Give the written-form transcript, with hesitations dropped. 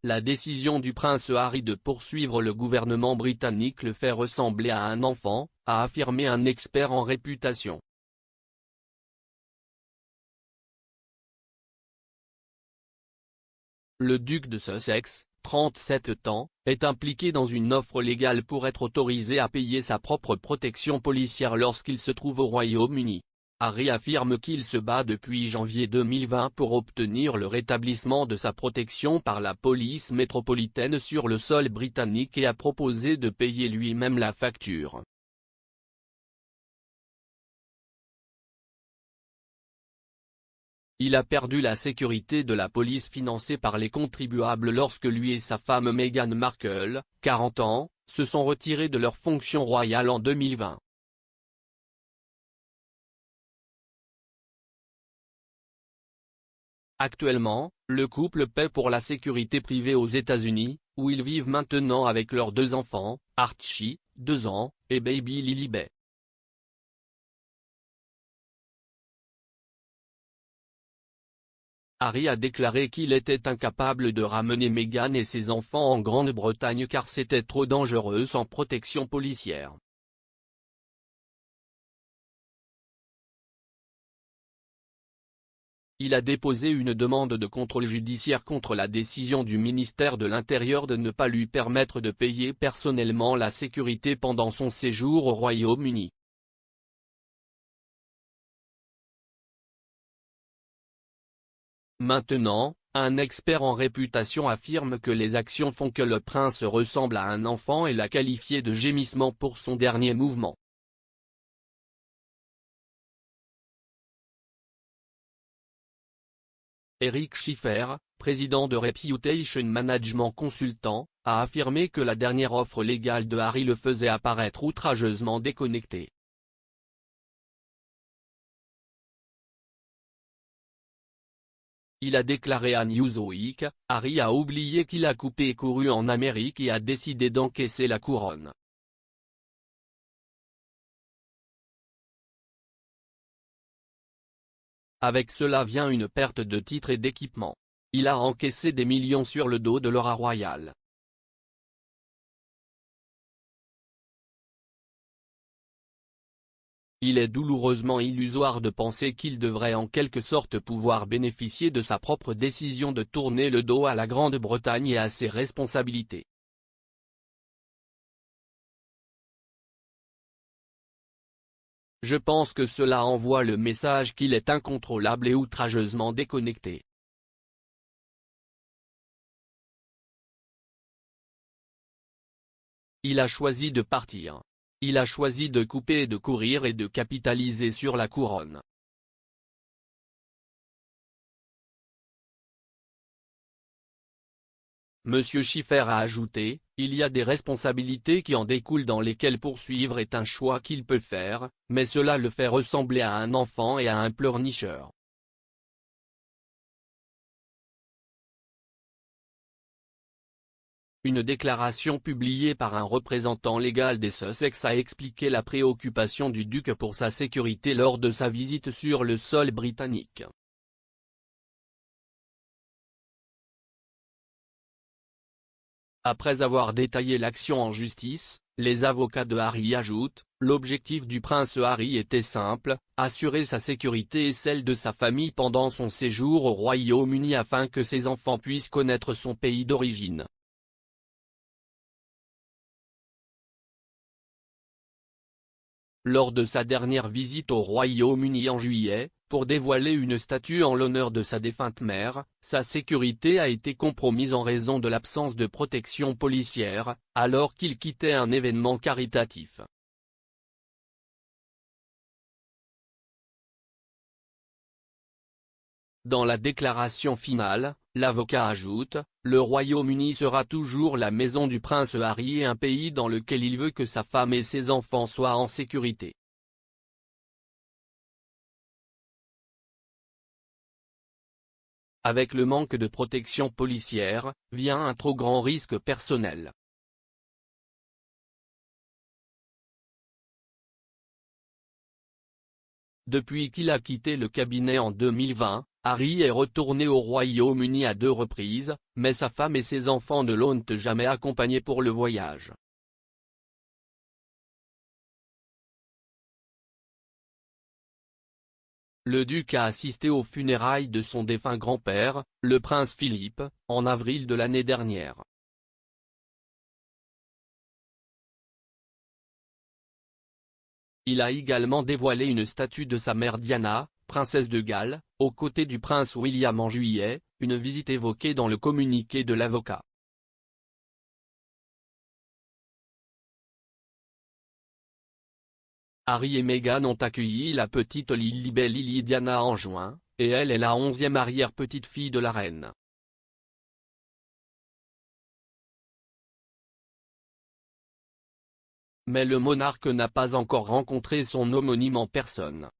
La décision du prince Harry de poursuivre le gouvernement britannique le fait ressembler à un enfant, a affirmé un expert en réputation. Le duc de Sussex, 37 ans, est impliqué dans une offre légale pour être autorisé à payer sa propre protection policière lorsqu'il se trouve au Royaume-Uni. Harry affirme qu'il se bat depuis janvier 2020 pour obtenir le rétablissement de sa protection par la police métropolitaine sur le sol britannique et a proposé de payer lui-même la facture. Il a perdu la sécurité de la police financée par les contribuables lorsque lui et sa femme Meghan Markle, 40 ans, se sont retirés de leurs fonctions royales en 2020. Actuellement, le couple paie pour la sécurité privée aux États-Unis, où ils vivent maintenant avec leurs 2 enfants, Archie, 2 ans, et Baby Lilibet. Harry a déclaré qu'il était incapable de ramener Meghan et ses enfants en Grande-Bretagne car c'était trop dangereux sans protection policière. Il a déposé une demande de contrôle judiciaire contre la décision du ministère de l'Intérieur de ne pas lui permettre de payer personnellement la sécurité pendant son séjour au Royaume-Uni. Maintenant, un expert en réputation affirme que les actions font que le prince ressemble à un enfant et l'a qualifié de gémissement pour son dernier mouvement. Eric Schiffer, président de Reputation Management Consultant, a affirmé que la dernière offre légale de Harry le faisait apparaître outrageusement déconnecté. Il a déclaré à Newsweek, Harry a oublié qu'il a coupé et couru en Amérique et a décidé d'encaisser la couronne. Avec cela vient une perte de titres et d'équipement. Il a encaissé des millions sur le dos de l'aura royale. Il est douloureusement illusoire de penser qu'il devrait en quelque sorte pouvoir bénéficier de sa propre décision de tourner le dos à la Grande-Bretagne et à ses responsabilités. Je pense que cela envoie le message qu'il est incontrôlable et outrageusement déconnecté. Il a choisi de partir. Il a choisi de couper et de courir et de capitaliser sur la couronne. Monsieur Schiffer a ajouté, il y a des responsabilités qui en découlent dans lesquelles poursuivre est un choix qu'il peut faire, mais cela le fait ressembler à un enfant et à un pleurnicheur. Une déclaration publiée par un représentant légal des Sussex a expliqué la préoccupation du duc pour sa sécurité lors de sa visite sur le sol britannique. Après avoir détaillé l'action en justice, les avocats de Harry ajoutent, l'objectif du prince Harry était simple, assurer sa sécurité et celle de sa famille pendant son séjour au Royaume-Uni afin que ses enfants puissent connaître son pays d'origine. Lors de sa dernière visite au Royaume-Uni en juillet, pour dévoiler une statue en l'honneur de sa défunte mère, sa sécurité a été compromise en raison de l'absence de protection policière, alors qu'il quittait un événement caritatif. Dans la déclaration finale, l'avocat ajoute, le Royaume-Uni sera toujours la maison du prince Harry et un pays dans lequel il veut que sa femme et ses enfants soient en sécurité. Avec le manque de protection policière, vient un trop grand risque personnel. Depuis qu'il a quitté le cabinet en 2020, Harry est retourné au Royaume-Uni à 2 reprises, mais sa femme et ses enfants ne l'ont jamais accompagné pour le voyage. Le duc a assisté aux funérailles de son défunt grand-père, le prince Philippe, en avril de l'année dernière. Il a également dévoilé une statue de sa mère Diana, princesse de Galles, aux côtés du prince William en juillet, une visite évoquée dans le communiqué de l'avocat. Harry et Meghan ont accueilli la petite Lilibet Lily Diana en juin, et elle est la 11e arrière-petite-fille de la reine. Mais le monarque n'a pas encore rencontré son homonyme en personne.